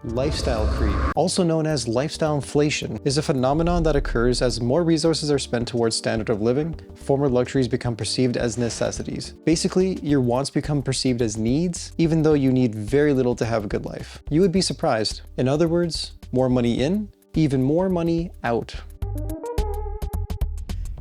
Lifestyle creep, also known as lifestyle inflation, is a phenomenon that occurs as more resources are spent towards standard of living, former luxuries become perceived as necessities. Basically, your wants become perceived as needs, even though you need very little to have a good life. You would be surprised. In other words, more money in, even more money out.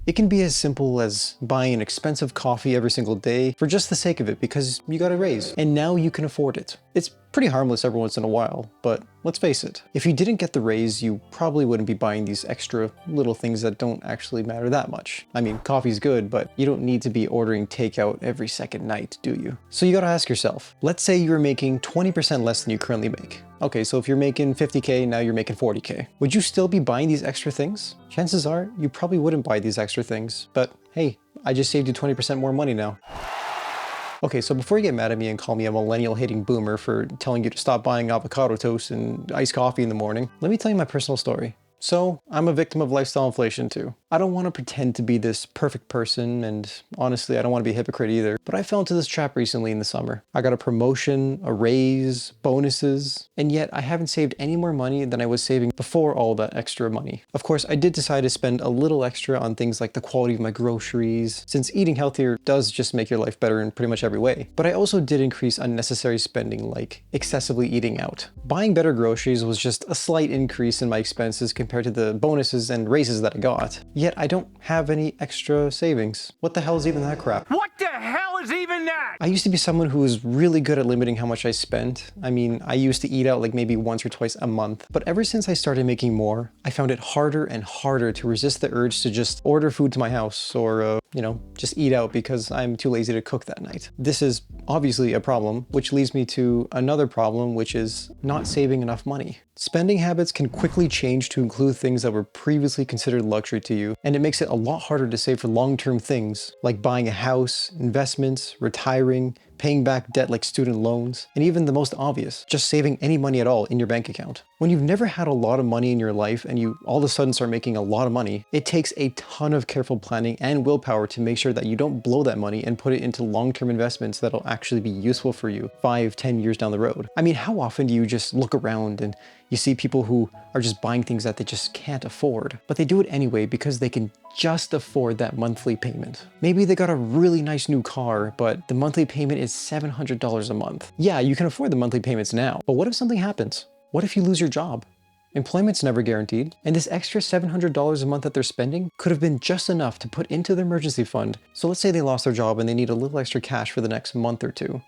It can be as simple as buying an expensive coffee every single day for just the sake of it because you got a raise, and now you can afford it. It's pretty harmless every once in a while, but let's face it, if you didn't get the raise, you probably wouldn't be buying these extra little things that don't actually matter that much. I mean, coffee's good, but you don't need to be ordering takeout every second night, do you? So you gotta ask yourself, let's say you're making 20% less than you currently make. Okay, so if you're making 50K, now you're making 40K. Would you still be buying these extra things? Chances are, you probably wouldn't buy these extra things, but hey, I just saved you 20% more money now. Okay, so before you get mad at me and call me a millennial-hating boomer for telling you to stop buying avocado toast and iced coffee in the morning, let me tell you my personal story. So, I'm a victim of lifestyle inflation too. I don't want to pretend to be this perfect person, and honestly, I don't want to be a hypocrite either, but I fell into this trap recently in the summer. I got a promotion, a raise, bonuses, and yet I haven't saved any more money than I was saving before all that extra money. Of course, I did decide to spend a little extra on things like the quality of my groceries, since eating healthier does just make your life better in pretty much every way. But I also did increase unnecessary spending, like excessively eating out. Buying better groceries was just a slight increase in my expenses compared to the bonuses and raises that I got. Yet I don't have any extra savings. What the hell is even that crap? What the hell is even that? I used to be someone who was really good at limiting how much I spent. I mean, I used to eat out like maybe once or twice a month. But ever since I started making more, I found it harder and harder to resist the urge to just order food to my house or, just eat out because I'm too lazy to cook that night. This is obviously a problem, which leads me to another problem, which is not saving enough money. Spending habits can quickly change to include things that were previously considered luxury to you, and it makes it a lot harder to save for long-term things like buying a house, investments, retiring, paying back debt like student loans, and even the most obvious, just saving any money at all in your bank account. When you've never had a lot of money in your life and you all of a sudden start making a lot of money, it takes a ton of careful planning and willpower to make sure that you don't blow that money and put it into long-term investments that'll actually be useful for you 5-10 years down the road. I mean, how often do you just look around and you see people who are just buying things that they just can't afford, but they do it anyway because they can just afford that monthly payment. Maybe they got a really nice new car, but the monthly payment is $700 a month. Yeah, you can afford the monthly payments now, but what if something happens? What if you lose your job? Employment's never guaranteed, and this extra $700 a month that they're spending could have been just enough to put into their emergency fund. So let's say they lost their job and they need a little extra cash for the next month or two.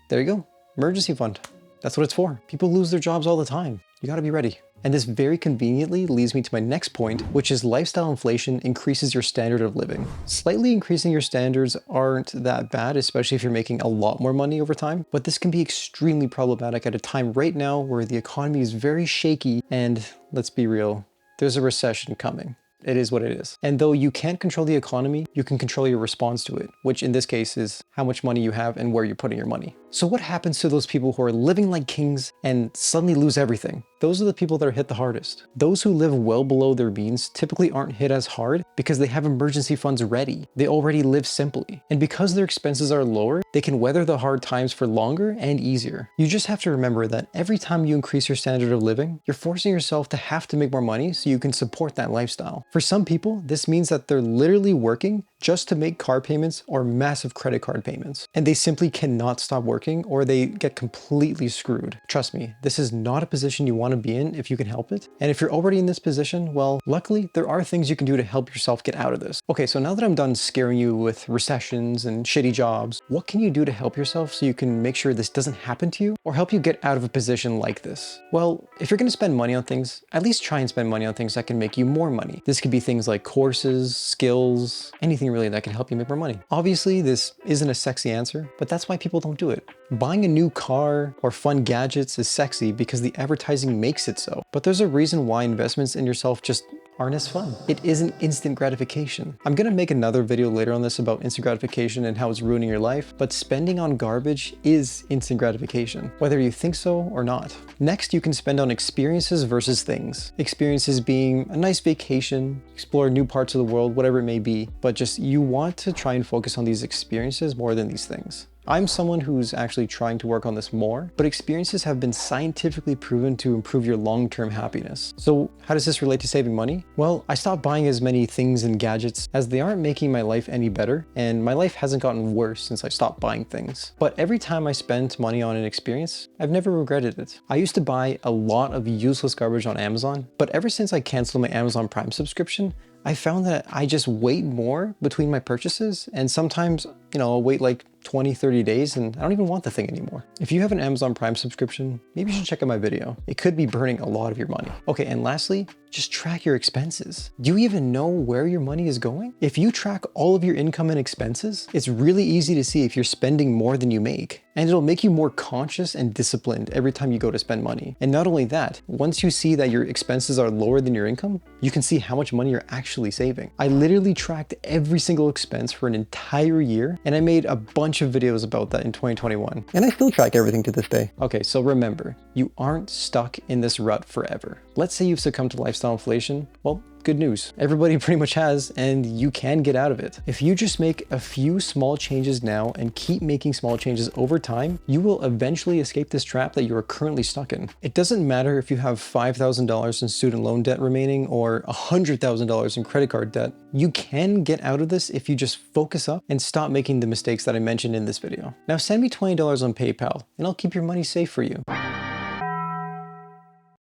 There you go, emergency fund. That's what it's for. People lose their jobs all the time. You gotta be ready. And this very conveniently leads me to my next point, which is lifestyle inflation increases your standard of living. Slightly increasing your standards aren't that bad, especially if you're making a lot more money over time, but this can be extremely problematic at a time right now where the economy is very shaky and, let's be real, there's a recession coming. It is what it is. And though you can't control the economy, you can control your response to it, which in this case is how much money you have and where you're putting your money. So what happens to those people who are living like kings and suddenly lose everything? Those are the people that are hit the hardest. Those who live well below their means typically aren't hit as hard because they have emergency funds ready. They already live simply. And because their expenses are lower, they can weather the hard times for longer and easier. You just have to remember that every time you increase your standard of living, you're forcing yourself to have to make more money so you can support that lifestyle. For some people, this means that they're literally working just to make car payments or massive credit card payments. And they simply cannot stop working or they get completely screwed. Trust me, this is not a position you want to be in if you can help it. And if you're already in this position, well, luckily there are things you can do to help yourself get out of this. Okay, so now that I'm done scaring you with recessions and shitty jobs, what can you do to help yourself so you can make sure this doesn't happen to you or help you get out of a position like this? Well, if you're going to spend money on things, at least try and spend money on things that can make you more money. This could be things like courses, skills, anything really that can help you make more money. Obviously, this isn't a sexy answer, but that's why people don't do it. Buying a new car or fun gadgets is sexy because the advertising makes it so. But there's a reason why investments in yourself just aren't as fun. It isn't instant gratification. I'm gonna make another video later on this about instant gratification and how it's ruining your life, but spending on garbage is instant gratification, whether you think so or not. Next, you can spend on experiences versus things. Experiences being a nice vacation, explore new parts of the world, whatever it may be, but just you want to try and focus on these experiences more than these things. I'm someone who's actually trying to work on this more, but experiences have been scientifically proven to improve your long-term happiness. So how does this relate to saving money? Well, I stopped buying as many things and gadgets as they aren't making my life any better, and my life hasn't gotten worse since I stopped buying things. But every time I spent money on an experience, I've never regretted it. I used to buy a lot of useless garbage on Amazon, but ever since I canceled my Amazon Prime subscription, I found that I just wait more between my purchases, and sometimes, I'll wait like 20, 30 days and I don't even want the thing anymore. If you have an Amazon Prime subscription, maybe you should check out my video. It could be burning a lot of your money. Okay, and lastly, just track your expenses. Do you even know where your money is going? If you track all of your income and expenses, it's really easy to see if you're spending more than you make. And it'll make you more conscious and disciplined every time you go to spend money. And not only that, once you see that your expenses are lower than your income, you can see how much money you're actually saving. I literally tracked every single expense for an entire year, and I made a bunch of videos about that in 2021. And I still track everything to this day. Okay, so remember, you aren't stuck in this rut forever. Let's say you've succumbed to lifestyle inflation. Well, good news. Everybody pretty much has, and you can get out of it. If you just make a few small changes now and keep making small changes over time, you will eventually escape this trap that you are currently stuck in. It doesn't matter if you have $5,000 in student loan debt remaining or $100,000 in credit card debt. You can get out of this if you just focus up and stop making the mistakes that I mentioned in this video. Now send me $20 on PayPal and I'll keep your money safe for you.